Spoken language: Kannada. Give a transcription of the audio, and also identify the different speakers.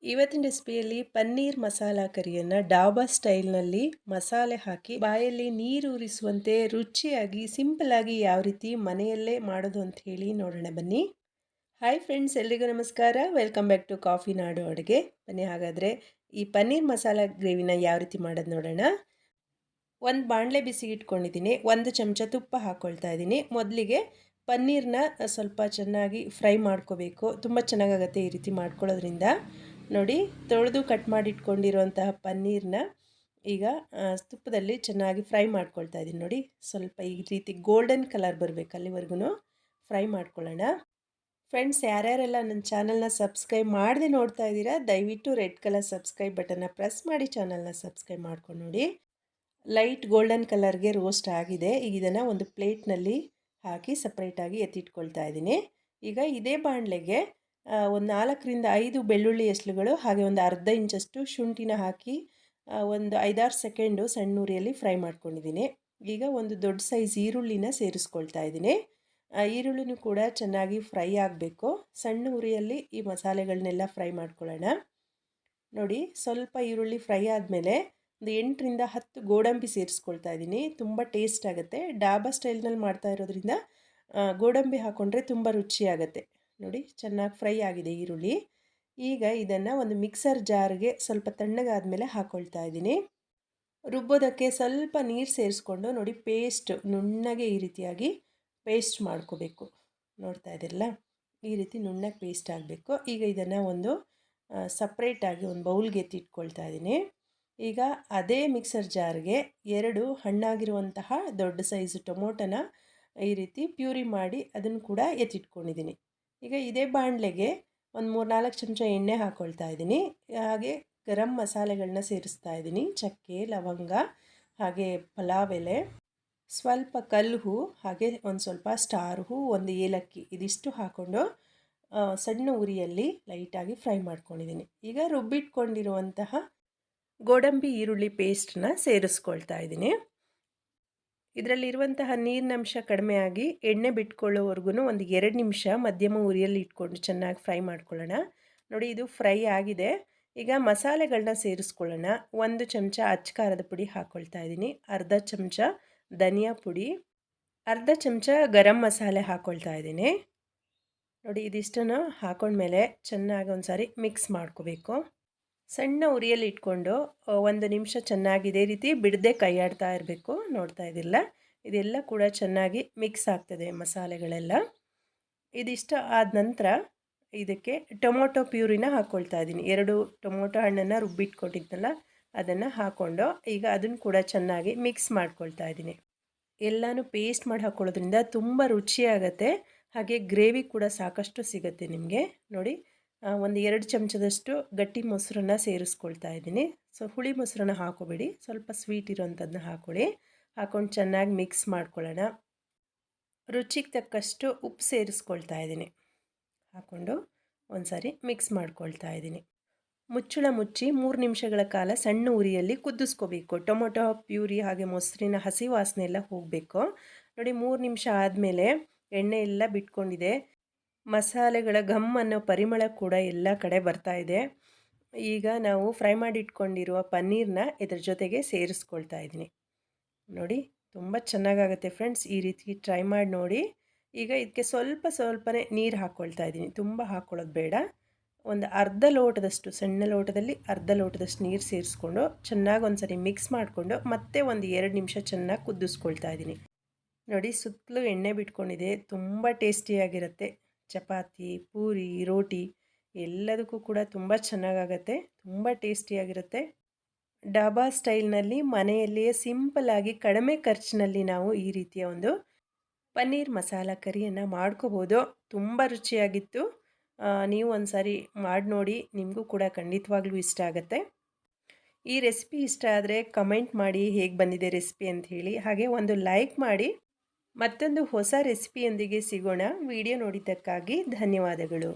Speaker 1: ಇವತ್ತಿನ ರೆಸಿಪಿಯಲ್ಲಿ ಪನ್ನೀರ್ ಮಸಾಲಾ ಕರಿಯನ್ನು ಡಾಬಾ ಸ್ಟೈಲ್ನಲ್ಲಿ ಮಸಾಲೆ ಹಾಕಿ ಬಾಯಲ್ಲಿ ನೀರು ಉರಿಸುವಂತೆ ರುಚಿಯಾಗಿ ಸಿಂಪಲ್ಲಾಗಿ ಯಾವ ರೀತಿ ಮನೆಯಲ್ಲೇ ಮಾಡೋದು ಅಂತ ಹೇಳಿ ನೋಡೋಣ ಬನ್ನಿ. ಹಾಯ್ ಫ್ರೆಂಡ್ಸ್, ಎಲ್ರಿಗೂ ನಮಸ್ಕಾರ. ವೆಲ್ಕಮ್ ಬ್ಯಾಕ್ ಟು ಕಾಫಿ ನಾಡು ಅಡುಗೆ. ಬನ್ನಿ ಹಾಗಾದರೆ ಈ ಪನ್ನೀರ್ ಮಸಾಲ ಗ್ರೇವಿನ ಯಾವ ರೀತಿ ಮಾಡೋದು ನೋಡೋಣ. ಒಂದು ಬಾಣಲೆ ಬಿಸಿಗೆ ಇಟ್ಕೊಂಡಿದ್ದೀನಿ. 1 ಚಮಚ ತುಪ್ಪ ಹಾಕ್ಕೊಳ್ತಾ ಇದ್ದೀನಿ. ಮೊದಲಿಗೆ ಪನ್ನೀರ್ನ ಸ್ವಲ್ಪ ಚೆನ್ನಾಗಿ ಫ್ರೈ ಮಾಡ್ಕೋಬೇಕು. ತುಂಬ ಚೆನ್ನಾಗಾಗುತ್ತೆ ಈ ರೀತಿ ಮಾಡ್ಕೊಳ್ಳೋದ್ರಿಂದ. ನೋಡಿ, ತೊಳೆದು ಕಟ್ ಮಾಡಿ ಇಟ್ಕೊಂಡಿರುವಂತಹ ಪನ್ನೀರ್ನ ಈಗ ತುಪ್ಪದಲ್ಲಿ ಚೆನ್ನಾಗಿ ಫ್ರೈ ಮಾಡ್ಕೊಳ್ತಾ ಇದ್ದೀನಿ. ನೋಡಿ, ಸ್ವಲ್ಪ ಈ ರೀತಿ ಗೋಲ್ಡನ್ ಕಲರ್ ಬರಬೇಕು, ಅಲ್ಲಿವರೆಗೂ ಫ್ರೈ ಮಾಡ್ಕೊಳ್ಳೋಣ. ಫ್ರೆಂಡ್ಸ್, ಯಾರ್ಯಾರೆಲ್ಲ ನನ್ನ ಚಾನಲ್ನ ಸಬ್ಸ್ಕ್ರೈಬ್ ಮಾಡದೆ ನೋಡ್ತಾ ಇದ್ದೀರಾ, ದಯವಿಟ್ಟು ರೆಡ್ ಕಲರ್ ಸಬ್ಸ್ಕ್ರೈಬ್ ಬಟನ್ನ ಪ್ರೆಸ್ ಮಾಡಿ ಚಾನಲ್ನ ಸಬ್ಸ್ಕ್ರೈಬ್ ಮಾಡ್ಕೊಂಡು ನೋಡಿ. ಲೈಟ್ ಗೋಲ್ಡನ್ ಕಲರ್ಗೆ ರೋಸ್ಟ್ ಆಗಿದೆ. ಈಗ ಇದನ್ನು ಒಂದು ಪ್ಲೇಟ್ನಲ್ಲಿ ಹಾಕಿ ಸಪ್ರೇಟಾಗಿ ಎತ್ತಿಟ್ಕೊಳ್ತಾ ಇದ್ದೀನಿ. ಈಗ ಇದೇ ಬಾಣಲೆಗೆ ಒಂದು 4ರಿಂದ 5 ಬೆಳ್ಳುಳ್ಳಿ ಎಸ್ಳುಗಳು, ಹಾಗೆ ಒಂದು ಅರ್ಧ ಇಂಚಷ್ಟು ಶುಂಠಿನ ಹಾಕಿ ಒಂದು 5-6 ಸೆಕೆಂಡು ಸಣ್ಣ ಉರಿಯಲ್ಲಿ ಫ್ರೈ ಮಾಡ್ಕೊಂಡಿದ್ದೀನಿ. ಈಗ ಒಂದು ದೊಡ್ಡ ಸೈಜ್ ಈರುಳ್ಳಿನ ಸೇರಿಸ್ಕೊಳ್ತಾ ಇದ್ದೀನಿ. ಈರುಳ್ಳಿನೂ ಕೂಡ ಚೆನ್ನಾಗಿ ಫ್ರೈ ಆಗಬೇಕು. ಸಣ್ಣ ಉರಿಯಲ್ಲಿ ಈ ಮಸಾಲೆಗಳನ್ನೆಲ್ಲ ಫ್ರೈ ಮಾಡ್ಕೊಳ್ಳೋಣ. ನೋಡಿ, ಸ್ವಲ್ಪ ಈರುಳ್ಳಿ ಫ್ರೈ ಆದಮೇಲೆ ಒಂದು 8ರಿಂದ 10 ಗೋಡಂಬಿ ಸೇರಿಸ್ಕೊಳ್ತಾ ಇದ್ದೀನಿ. ತುಂಬ ಟೇಸ್ಟ್ ಆಗುತ್ತೆ. ಡಾಬಾ ಸ್ಟೈಲ್ನಲ್ಲಿ ಮಾಡ್ತಾ ಇರೋದ್ರಿಂದ ಗೋಡಂಬಿ ಹಾಕ್ಕೊಂಡ್ರೆ ತುಂಬ ರುಚಿಯಾಗುತ್ತೆ. ನೋಡಿ, ಚೆನ್ನಾಗಿ ಫ್ರೈ ಆಗಿದೆ ಈರುಳ್ಳಿ. ಈಗ ಇದನ್ನು ಒಂದು ಮಿಕ್ಸರ್ ಜಾರ್ಗೆ ಸ್ವಲ್ಪ ತಣ್ಣಗಾದ್ಮೇಲೆ ಹಾಕ್ಕೊಳ್ತಾ ಇದ್ದೀನಿ. ರುಬ್ಬೋದಕ್ಕೆ ಸ್ವಲ್ಪ ನೀರು ಸೇರಿಸ್ಕೊಂಡು ನೋಡಿ, ಪೇಸ್ಟ್ ನುಣ್ಣಗೆ ಈ ರೀತಿಯಾಗಿ ಪೇಸ್ಟ್ ಮಾಡ್ಕೋಬೇಕು. ನೋಡ್ತಾ ಇದ್ದೀರಲ್ಲ, ಈ ರೀತಿ ನುಣ್ಣಗೆ ಪೇಸ್ಟ್ ಆಗಬೇಕು. ಈಗ ಇದನ್ನು ಒಂದು ಸಪ್ರೇಟಾಗಿ ಒಂದು ಬೌಲ್ಗೆ ಎತ್ತಿಟ್ಕೊಳ್ತಾ ಇದ್ದೀನಿ. ಈಗ ಅದೇ ಮಿಕ್ಸರ್ ಜಾರ್ಗೆ 2 ಹಣ್ಣಾಗಿರುವಂತಹ ದೊಡ್ಡ ಸೈಜ್ ಟೊಮೊಟೊನ ಈ ರೀತಿ ಪ್ಯೂರಿ ಮಾಡಿ ಅದನ್ನು ಕೂಡ ಎತ್ತಿಟ್ಕೊಂಡಿದ್ದೀನಿ. ಈಗ ಇದೇ ಬಾಣಲೆಗೆ ಒಂದು 3-4 ಚಮಚ ಎಣ್ಣೆ ಹಾಕ್ಕೊಳ್ತಾ ಇದ್ದೀನಿ. ಹಾಗೆ ಗರಂ ಮಸಾಲೆಗಳನ್ನ ಸೇರಿಸ್ತಾ ಇದ್ದೀನಿ. ಚಕ್ಕೆ, ಲವಂಗ, ಹಾಗೆ ಪಲಾವ್ ಎಲೆ, ಸ್ವಲ್ಪ ಕಲ್ಲು, ಹಾಗೆ ಒಂದು ಸ್ವಲ್ಪ ಸ್ಟಾರ್ ಹೂ, ಒಂದು ಏಲಕ್ಕಿ, ಇದಿಷ್ಟು ಹಾಕ್ಕೊಂಡು ಸಣ್ಣ ಉರಿಯಲ್ಲಿ ಲೈಟಾಗಿ ಫ್ರೈ ಮಾಡ್ಕೊಂಡಿದ್ದೀನಿ. ಈಗ ರುಬ್ಬಿಟ್ಕೊಂಡಿರುವಂತಹ ಗೋಡಂಬಿ ಈರುಳ್ಳಿ ಪೇಸ್ಟನ್ನ ಸೇರಿಸ್ಕೊಳ್ತಾ ಇದ್ದೀನಿ. ಇದರಲ್ಲಿರುವಂತಹ ನೀರಿನಂಶ ಕಡಿಮೆ ಆಗಿ ಎಣ್ಣೆ ಬಿಟ್ಕೊಳ್ಳೋವರೆಗೂ ಒಂದು 2 ನಿಮಿಷ ಮಧ್ಯಮ ಉರಿಯಲ್ಲಿ ಇಟ್ಕೊಂಡು ಚೆನ್ನಾಗಿ ಫ್ರೈ ಮಾಡ್ಕೊಳ್ಳೋಣ. ನೋಡಿ, ಇದು ಫ್ರೈ ಆಗಿದೆ. ಈಗ ಮಸಾಲೆಗಳನ್ನ ಸೇರಿಸ್ಕೊಳ್ಳೋಣ. 1 ಚಮಚ ಅಚ್ಚ ಖಾರದ ಪುಡಿ ಹಾಕ್ಕೊಳ್ತಾ ಇದ್ದೀನಿ. ಅರ್ಧ ಚಮಚ ಧನಿಯಾ ಪುಡಿ, ಅರ್ಧ ಚಮಚ ಗರಂ ಮಸಾಲೆ ಹಾಕ್ಕೊಳ್ತಾ ಇದ್ದೀನಿ. ನೋಡಿ, ಇದಿಷ್ಟನ್ನು ಹಾಕೊಂಡ್ಮೇಲೆ ಚೆನ್ನಾಗಿ ಒಂದು ಸಾರಿ ಮಿಕ್ಸ್ ಮಾಡ್ಕೋಬೇಕು. ಸಣ್ಣ ಉರಿಯಲ್ಲಿ ಇಟ್ಕೊಂಡು 1 ನಿಮಿಷ ಚೆನ್ನಾಗಿ ಇದೇ ರೀತಿ ಬಿಡದೆ ಕೈಯಾಡ್ತಾ ಇರಬೇಕು. ನೋಡ್ತಾ ಇದ್ದಿಲ್ಲ, ಇದೆಲ್ಲ ಕೂಡ ಚೆನ್ನಾಗಿ ಮಿಕ್ಸ್ ಆಗ್ತದೆ ಮಸಾಲೆಗಳೆಲ್ಲ. ಇದಿಷ್ಟ ಆದ ನಂತರ ಇದಕ್ಕೆ ಟೊಮೊಟೊ ಪ್ಯೂರಿನ ಹಾಕ್ಕೊಳ್ತಾ ಇದ್ದೀನಿ. 2 ಟೊಮೊಟೊ ಹಣ್ಣನ್ನು ರುಬ್ಬಿಟ್ಕೊಟ್ಟಿದ್ನಲ್ಲ, ಅದನ್ನು ಹಾಕ್ಕೊಂಡು ಈಗ ಅದನ್ನು ಕೂಡ ಚೆನ್ನಾಗಿ ಮಿಕ್ಸ್ ಮಾಡ್ಕೊಳ್ತಾ ಇದ್ದೀನಿ. ಎಲ್ಲನೂ ಪೇಸ್ಟ್ ಮಾಡಿ ಹಾಕ್ಕೊಳ್ಳೋದ್ರಿಂದ ತುಂಬ ರುಚಿಯಾಗತ್ತೆ. ಹಾಗೆ ಗ್ರೇವಿ ಕೂಡ ಸಾಕಷ್ಟು ಸಿಗುತ್ತೆ ನಿಮಗೆ. ನೋಡಿ, ಒಂದು 2 ಚಮಚದಷ್ಟು ಗಟ್ಟಿ ಮೊಸರನ್ನ ಸೇರಿಸ್ಕೊಳ್ತಾ ಇದ್ದೀನಿ. ಸೊ ಹುಳಿ ಮೊಸರನ್ನ ಹಾಕೋಬೇಡಿ, ಸ್ವಲ್ಪ ಸ್ವೀಟ್ ಇರೋವಂಥದ್ದನ್ನ ಹಾಕ್ಕೊಳ್ಳಿ. ಹಾಕ್ಕೊಂಡು ಚೆನ್ನಾಗಿ ಮಿಕ್ಸ್ ಮಾಡ್ಕೊಳ್ಳೋಣ. ರುಚಿಗೆ ತಕ್ಕಷ್ಟು ಉಪ್ಪು ಸೇರಿಸ್ಕೊಳ್ತಾ ಇದ್ದೀನಿ. ಹಾಕ್ಕೊಂಡು ಒಂದು ಸಾರಿ ಮಿಕ್ಸ್ ಮಾಡ್ಕೊಳ್ತಾ ಇದ್ದೀನಿ. ಮುಚ್ಚಳ ಮುಚ್ಚಿ 3 ನಿಮಿಷಗಳ ಕಾಲ ಸಣ್ಣ ಉರಿಯಲ್ಲಿ ಕುದಿಸ್ಕೋಬೇಕು. ಟೊಮೊಟೊ ಪ್ಯೂರಿ ಹಾಗೆ ಮೊಸರಿನ ಹಸಿ ವಾಸನೆ ಎಲ್ಲ ಹೋಗಬೇಕು. ನೋಡಿ, 3 ನಿಮಿಷ ಆದಮೇಲೆ ಎಣ್ಣೆ ಎಲ್ಲ ಬಿಟ್ಕೊಂಡಿದೆ. ಮಸಾಲೆಗಳ ಘಮ್ ಅನ್ನೋ ಪರಿಮಳ ಕೂಡ ಎಲ್ಲ ಕಡೆ ಬರ್ತಾ ಇದೆ. ಈಗ ನಾವು ಫ್ರೈ ಮಾಡಿ ಇಟ್ಕೊಂಡಿರುವ ಪನ್ನೀರ್ನ ಇದ್ರ ಜೊತೆಗೆ ಸೇರಿಸ್ಕೊಳ್ತಾ ಇದ್ದೀನಿ. ನೋಡಿ, ತುಂಬ ಚೆನ್ನಾಗಾಗುತ್ತೆ ಫ್ರೆಂಡ್ಸ್. ಈ ರೀತಿ ಟ್ರೈ ಮಾಡಿ ನೋಡಿ. ಈಗ ಇದಕ್ಕೆ ಸ್ವಲ್ಪನೇ ನೀರು ಹಾಕ್ಕೊಳ್ತಾ ಇದ್ದೀನಿ. ತುಂಬ ಹಾಕ್ಕೊಳ್ಳೋದು ಬೇಡ. ಒಂದು ಅರ್ಧ ಲೋಟದಷ್ಟು, ಸಣ್ಣ ಲೋಟದಲ್ಲಿ ಅರ್ಧ ಲೋಟದಷ್ಟು ನೀರು ಸೇರಿಸ್ಕೊಂಡು ಚೆನ್ನಾಗಿ ಒಂದು ಸರಿ ಮಿಕ್ಸ್ ಮಾಡಿಕೊಂಡು ಮತ್ತೆ ಒಂದು 2 ನಿಮಿಷ ಚೆನ್ನಾಗಿ ಕುದಿಸ್ಕೊಳ್ತಾ ಇದ್ದೀನಿ. ನೋಡಿ, ಸುತ್ತಲೂ ಎಣ್ಣೆ ಬಿಟ್ಕೊಂಡಿದೆ. ತುಂಬ ಟೇಸ್ಟಿಯಾಗಿರುತ್ತೆ. ಚಪಾತಿ, ಪೂರಿ, ರೋಟಿ ಎಲ್ಲದಕ್ಕೂ ಕೂಡ ತುಂಬ ಚೆನ್ನಾಗಾಗತ್ತೆ. ತುಂಬ ಟೇಸ್ಟಿಯಾಗಿರುತ್ತೆ. ಡಾಬಾ ಸ್ಟೈಲ್ನಲ್ಲಿ ಮನೆಯಲ್ಲಿಯೇ ಸಿಂಪಲ್ಲಾಗಿ ಕಡಿಮೆ ಖರ್ಚಿನಲ್ಲಿ ನಾವು ಈ ರೀತಿಯ ಒಂದು ಪನ್ನೀರ್ ಮಸಾಲ ಕರಿಯನ್ನು ಮಾಡ್ಕೋಬೋದು. ತುಂಬ ರುಚಿಯಾಗಿತ್ತು. ನೀವು ಒಂದು ಸಾರಿ ಮಾಡಿ ನೋಡಿ, ನಿಮಗೂ ಕೂಡ ಖಂಡಿತವಾಗ್ಲೂ ಇಷ್ಟ ಆಗುತ್ತೆ. ಈ ರೆಸಿಪಿ ಇಷ್ಟ ಆದರೆ ಕಮೆಂಟ್ ಮಾಡಿ ಹೇಗೆ ಬಂದಿದೆ ರೆಸಿಪಿ ಅಂತ ಹೇಳಿ. ಹಾಗೆ ಒಂದು ಲೈಕ್ ಮಾಡಿ. ಮತ್ತೊಂದು ಹೊಸ ರೆಸಿಪಿಯೊಂದಿಗೆ ಸಿಗೋಣ. ವಿಡಿಯೋ ನೋಡಿದ್ದಕ್ಕಾಗಿ ಧನ್ಯವಾದಗಳು.